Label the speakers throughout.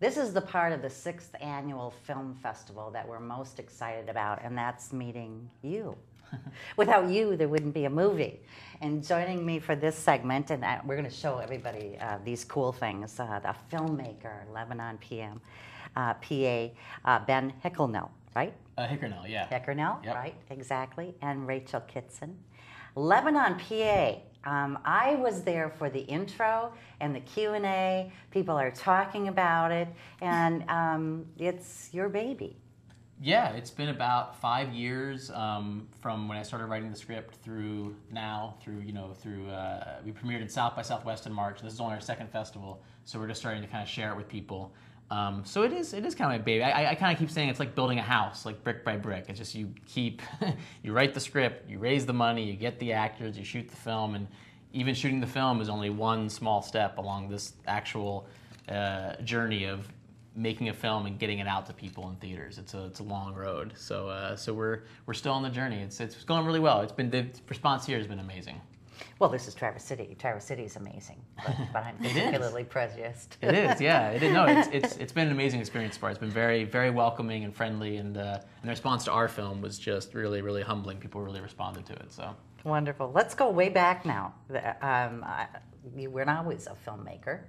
Speaker 1: This is the part of the 6th annual film festival that we're most excited about, and that's meeting you. Without you, there wouldn't be a movie. And joining me for this segment, and we're going to show everybody these cool things, the filmmaker, Lebanon PA, Ben Hickernell, right?
Speaker 2: Hickernell, yeah.
Speaker 1: Hickernell,
Speaker 2: Yep.
Speaker 1: right, exactly, and Rachel Kitson. Lebanon PA, I was there for the intro and the Q&A. People are talking about it, and it's your baby.
Speaker 2: Yeah, it's been about 5 years from when I started writing the script through now, we premiered in South by Southwest in March. This is only our second festival, so we're just starting to kind of share it with people. So it is kind of my baby. I kind of keep saying it's like building a house, like brick by brick. It's just you write the script, you raise the money, you get the actors, you shoot the film, and even shooting the film is only one small step along this actual journey of making a film and getting it out to people in theaters. It's a long road. So we're still on the journey. It's going really well. The response here has been amazing.
Speaker 1: Well, this is Traverse City. Traverse City is amazing, but I'm particularly prejudiced.
Speaker 2: It is, yeah. It's been an amazing experience for us. It's been very, very welcoming and friendly, and the response to our film was just really, really humbling. People really responded to it. So
Speaker 1: wonderful. Let's go way back now. You weren't always a filmmaker.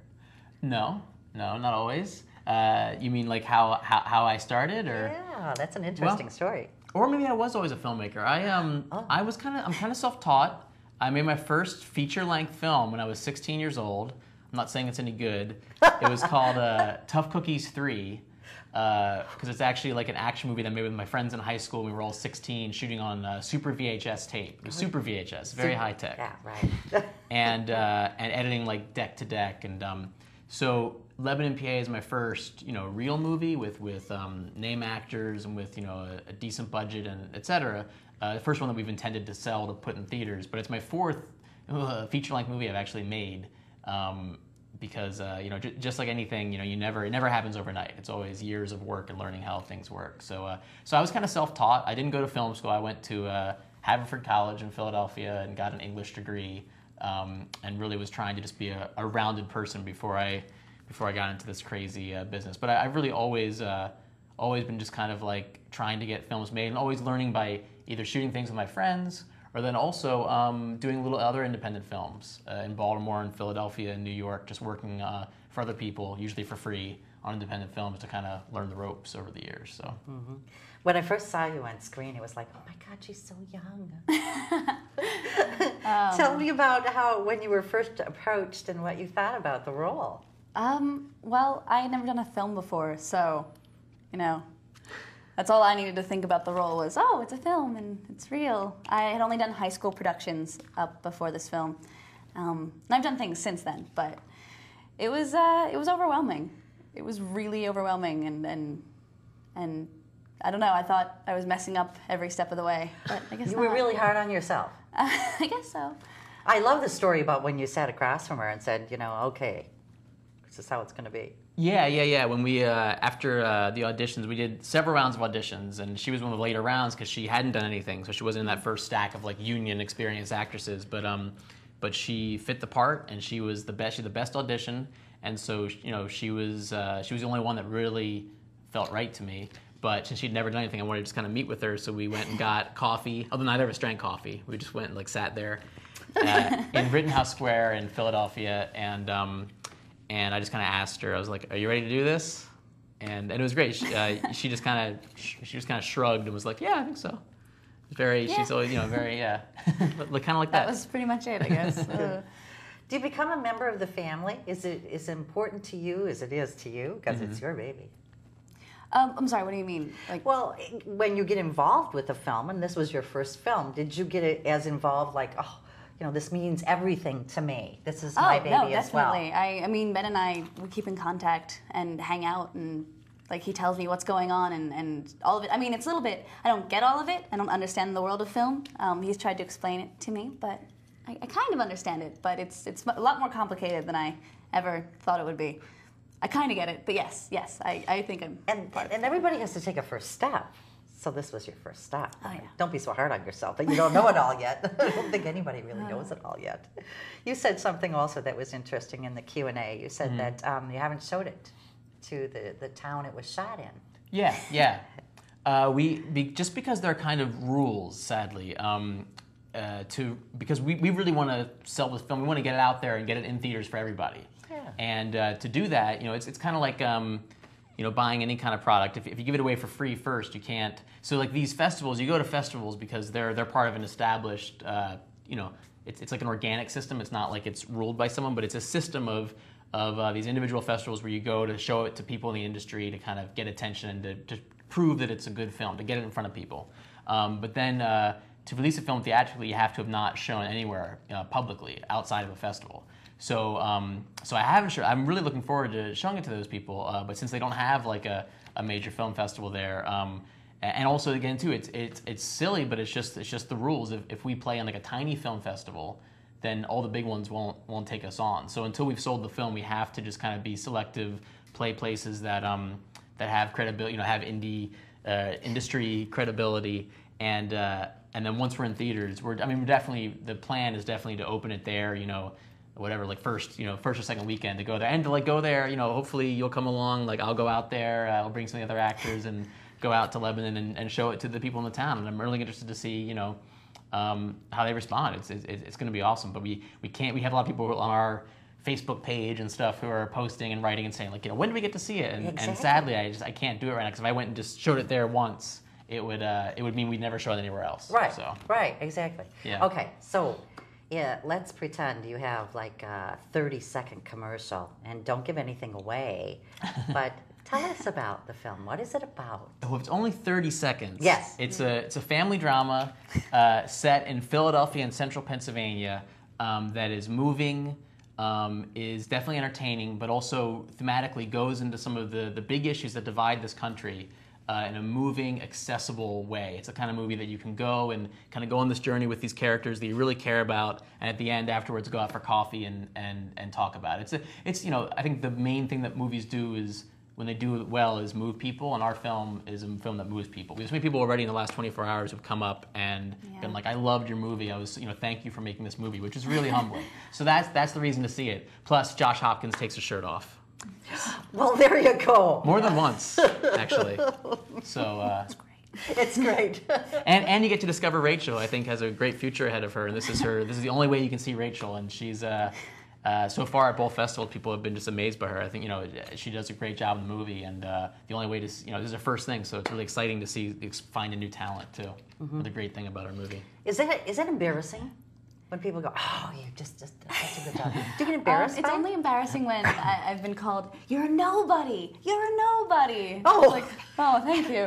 Speaker 2: No, not always. You mean like how I started, or?
Speaker 1: Yeah, that's an interesting story.
Speaker 2: Or maybe I was always a filmmaker. I'm kind of self-taught. I made my first feature-length film when I was 16 years old. I'm not saying it's any good. It was called Tough Cookies 3, because it's actually like an action movie that I made with my friends in high school. We were all 16, shooting on Super VHS tape. It was Super VHS, very high-tech.
Speaker 1: Yeah, right.
Speaker 2: and editing like deck to deck. And so Lebanon PA is my first, real movie with name actors and with, a decent budget and et cetera. The first one that we've intended to sell to put in theaters, but it's my fourth feature-length movie I've actually made, because just like anything, it never happens overnight. It's always years of work and learning how things work. So I was kind of self-taught. I didn't go to film school. I went to Haverford College in Philadelphia and got an English degree, and really was trying to just be a rounded person before I got into this crazy business. But I've really always been just kind of like trying to get films made and always learning by either shooting things with my friends or then also doing little other independent films in Baltimore and Philadelphia and New York, just working for other people, usually for free, on independent films to kind of learn the ropes over the years. So.
Speaker 1: Mm-hmm. When I first saw you on screen, it was like, oh my God, she's so young. Tell me about when you were first approached and what you thought about the role.
Speaker 3: Well, I had never done a film before, so, that's all I needed to think about the role was, oh, it's a film and it's real. I had only done high school productions up before this film. And I've done things since then, but it was overwhelming. It was really overwhelming, and I don't know, I thought I was messing up every step of the way, but I guess
Speaker 1: You were really hard on yourself.
Speaker 3: I guess so.
Speaker 1: I love the story about when you sat across from her and said, okay, this is how it's going to be.
Speaker 2: Yeah. When we, after the auditions, we did several rounds of auditions, and she was one of the later rounds because she hadn't done anything, so she wasn't in that first stack of like union experienced actresses. But she fit the part, and she was the best. She had the best audition, and so she was the only one that really felt right to me. But since she'd never done anything, I wanted to just kind of meet with her, so we went and got coffee. Although neither of us drank coffee, we just went and like sat there in Rittenhouse Square in Philadelphia, and I just kind of asked her. I was like, "Are you ready to do this?" And it was great. She just kind of shrugged and was like, "Yeah, I think so." She's always very kind of like that.
Speaker 3: That was pretty much it, I guess.
Speaker 1: Do you become a member of the family? Is it as important to you as it is to you? Because it's your baby.
Speaker 3: I'm sorry, what do you mean?
Speaker 1: Well, when you get involved with a film, and this was your first film, did you get it as involved like, this means everything to me. This is my baby as well.
Speaker 3: Definitely. I mean, Ben and I, we keep in contact and hang out, and he tells me what's going on and all of it. I mean, it's a little bit, I don't get all of it. I don't understand the world of film. He's tried to explain it to me, but I kind of understand it, but it's a lot more complicated than I ever thought it would be. I kind of get it, but yes, I think I'm part of it.
Speaker 1: And everybody has to take a first step. So this was your first step.
Speaker 3: Oh, yeah.
Speaker 1: Don't be so hard on yourself that you don't know it all yet. I don't think anybody really knows it all yet. You said something also that was interesting in the Q&A. You said that you haven't showed it to the town it was shot in.
Speaker 2: Yeah, yeah. Just because there are kind of rules, sadly, because we really want to sell this film. We want to get it out there and get it in theaters for everybody.
Speaker 1: Yeah.
Speaker 2: And to do that, it's kind of like buying any kind of product. If you give it away for free first, you can't. So like these festivals, you go to festivals because they're part of an established, it's like an organic system. It's not like it's ruled by someone, but it's a system of these individual festivals where you go to show it to people in the industry to kind of get attention and to prove that it's a good film, to get it in front of people. But then to release a film theatrically, you have to have not shown anywhere publicly outside of a festival. So I haven't shown. I'm really looking forward to showing it to those people. But since they don't have like a major film festival there, and also again too, it's silly, but it's just the rules. If we play on like a tiny film festival, then all the big ones won't take us on. So until we've sold the film, we have to just kind of be selective, play places that have credibility, have industry credibility, and then once we're in theaters, the plan is definitely to open it there, whatever, like first or second weekend to go there, and to like go there, hopefully you'll come along, like I'll go out there, I'll bring some of the other actors and go out to Lebanon and show it to the people in the town, and I'm really interested to see, how they respond. It's going to be awesome, but we have a lot of people on our Facebook page and stuff who are posting and writing and saying like, when do we get to see it? And sadly, I can't do it right now because if I went and just showed it there once, it would mean we'd never show it anywhere else.
Speaker 1: Right.
Speaker 2: So.
Speaker 1: Right. Exactly.
Speaker 2: Yeah.
Speaker 1: Okay. So, yeah, let's pretend you have like a 30-second commercial, and don't give anything away, but tell us about the film. What is it about?
Speaker 2: Oh, it's only 30 seconds.
Speaker 1: Yes.
Speaker 2: It's a family drama set in Philadelphia and central Pennsylvania that is moving, is definitely entertaining, but also thematically goes into some of the big issues that divide this country in a moving, accessible way. It's the kind of movie that you can go and kind of go on this journey with these characters that you really care about, and at the end, afterwards, go out for coffee and talk about it. I think the main thing that movies do is, when they do it well, is move people, and our film is a film that moves people. There's many people already in the last 24 hours who've come up and been like, I loved your movie. I was, thank you for making this movie, which is really humbling. So that's the reason to see it. Plus, Josh Hopkins takes his shirt off.
Speaker 1: Well, there you go.
Speaker 2: More than once, actually. So
Speaker 1: it's great.
Speaker 2: and you get to discover Rachel. I think has a great future ahead of her, and this is the only way you can see Rachel, and she's. So far at both festivals, people have been just amazed by her. I think she does a great job in the movie, and the only way to this is her first thing, so it's really exciting to find a new talent too. Mm-hmm. The great thing about our movie.
Speaker 1: Is that embarrassing when people go, "Oh, you just did such a good job"? Do you get embarrassed?
Speaker 3: It's only embarrassing when I've been called, "You're a nobody. You're a nobody."
Speaker 1: Oh,
Speaker 3: it's like, oh, thank you.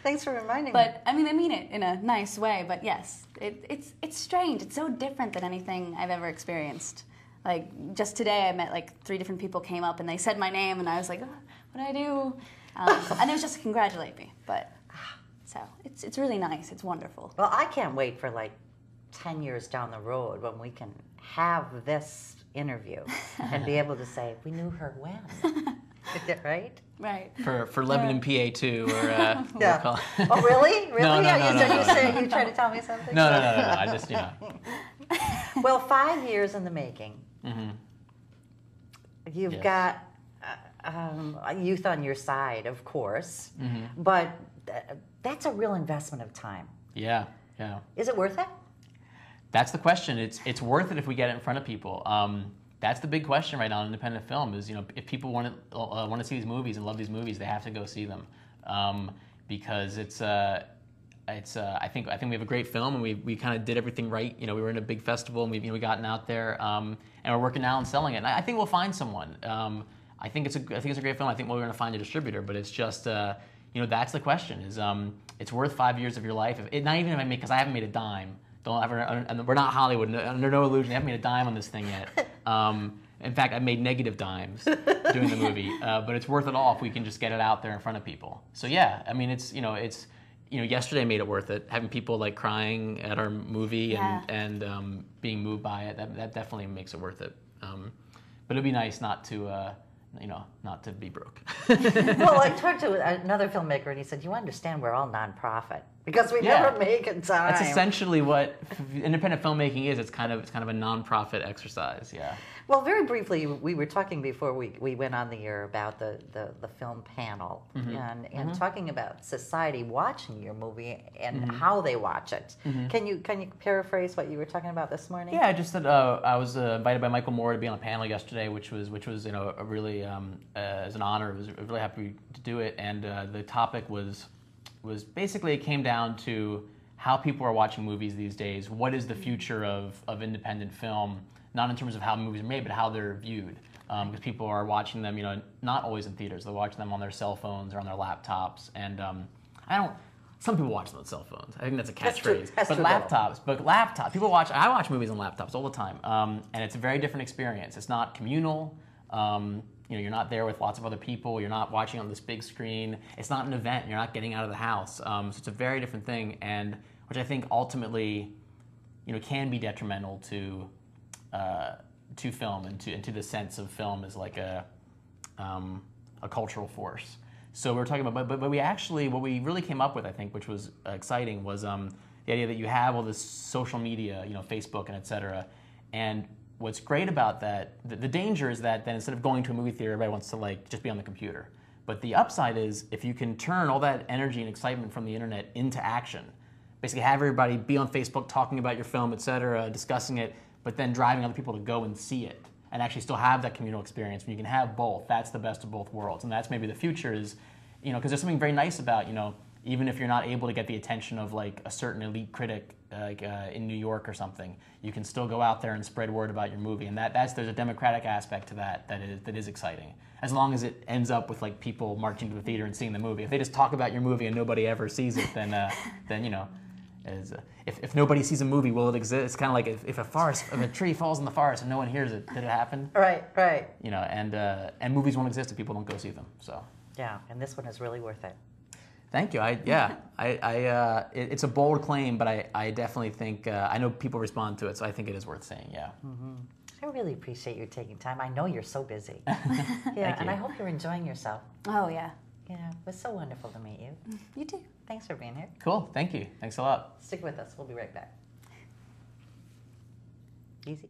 Speaker 1: Thanks for reminding me.
Speaker 3: But I mean it in a nice way. But yes, it's strange. It's so different than anything I've ever experienced. Like, just today I met like 3 different people came up and they said my name and I was like, oh, what do I do? And it was just to congratulate me. But, so, it's really nice. It's wonderful.
Speaker 1: Well, I can't wait for like 10 years down the road when we can have this interview and be able to say, we knew her when. Right?
Speaker 3: Right.
Speaker 2: For Lebanon, PA too, or
Speaker 1: yeah.
Speaker 2: we'll call it.
Speaker 1: Oh, really? Really?
Speaker 2: No.
Speaker 1: You trying to tell me something?
Speaker 2: No. I just,
Speaker 1: Well, 5 years in the making.
Speaker 2: Mm-hmm.
Speaker 1: You've got youth on your side, of course,
Speaker 2: mm-hmm.
Speaker 1: but that's a real investment of time.
Speaker 2: Yeah.
Speaker 1: Is it worth it?
Speaker 2: That's the question. It's worth it if we get it in front of people. That's the big question right now in independent film is, if people want to see these movies and love these movies, they have to go see them, because I think we have a great film, and we kind of did everything right. We were in a big festival, and we gotten out there, and we're working now on selling it. And I think we'll find someone. I think it's a great film. I think we're going to find a distributor, but it's just that's the question. Is it's worth 5 years of your life? Not even if I make, because I haven't made a dime. And we're not Hollywood. Under no illusion, I haven't made a dime on this thing yet. In fact, I've made negative dimes doing the movie, but it's worth it all if we can just get it out there in front of people. So yeah, I mean, it's yesterday made it worth it. Having people like crying at our movie and being moved by it, that definitely makes it worth it. But it'd be nice not to be broke.
Speaker 1: Well, I talked to another filmmaker, and he said, "You understand, we're all nonprofit because we never make a dime."
Speaker 2: That's essentially what independent filmmaking is. It's kind of a nonprofit exercise. Yeah.
Speaker 1: Well, very briefly, we were talking before we went on the air about the film panel and talking about society watching your movie and how they watch it. Can you paraphrase what you were talking about this morning?
Speaker 2: Yeah, just that I was invited by Michael Moore to be on a panel yesterday, which was a really as an honor. I was really happy to do it, and the topic was basically, it came down to how people are watching movies these days. What is the future of independent film? Not in terms of how movies are made, but how they're viewed. Because people are watching them, not always in theaters. They're watching them on their cell phones or on their laptops. And some people watch them on cell phones. I think that's a catchphrase.
Speaker 1: That's
Speaker 2: but
Speaker 1: true.
Speaker 2: laptops, I watch movies on laptops all the time. And it's a very different experience. It's not communal. You're not there with lots of other people. You're not watching on this big screen. It's not an event. You're not getting out of the house. So it's a very different thing, and which I think ultimately, can be detrimental to film and to the sense of film as like a cultural force. So we were talking about, but we actually, what we really came up with, I think, which was exciting, was the idea that you have all this social media, Facebook and et cetera, and what's great about that, the danger is that then instead of going to a movie theater, everybody wants to just be on the computer. But the upside is if you can turn all that energy and excitement from the internet into action, basically have everybody be on Facebook talking about your film, et cetera, discussing it, but then driving other people to go and see it and actually still have that communal experience. When you can have both, that's the best of both worlds. And that's maybe the future is, because there's something very nice about, even if you're not able to get the attention of like a certain elite critic in New York or something, you can still go out there and spread word about your movie, and there's a democratic aspect to that is exciting. As long as it ends up with like people marching to the theater and seeing the movie. If they just talk about your movie and nobody ever sees it, then if nobody sees a movie, will it exist? It's kind of like if a tree falls in the forest and no one hears it, did it happen?
Speaker 1: Right.
Speaker 2: And movies won't exist if people don't go see them. So
Speaker 1: yeah, and this one is really worth it.
Speaker 2: Thank you. It's a bold claim, but I definitely think I know people respond to it, so I think it is worth saying. Yeah.
Speaker 1: Mm-hmm. I really appreciate you taking time. I know you're so busy. Yeah,
Speaker 2: Thank you.
Speaker 1: and I hope you're enjoying yourself.
Speaker 3: Oh, yeah.
Speaker 1: Yeah, it was so wonderful to meet you.
Speaker 3: You too.
Speaker 1: Thanks for being here.
Speaker 2: Cool. Thank you. Thanks a lot.
Speaker 1: Stick with us. We'll be right back. Easy.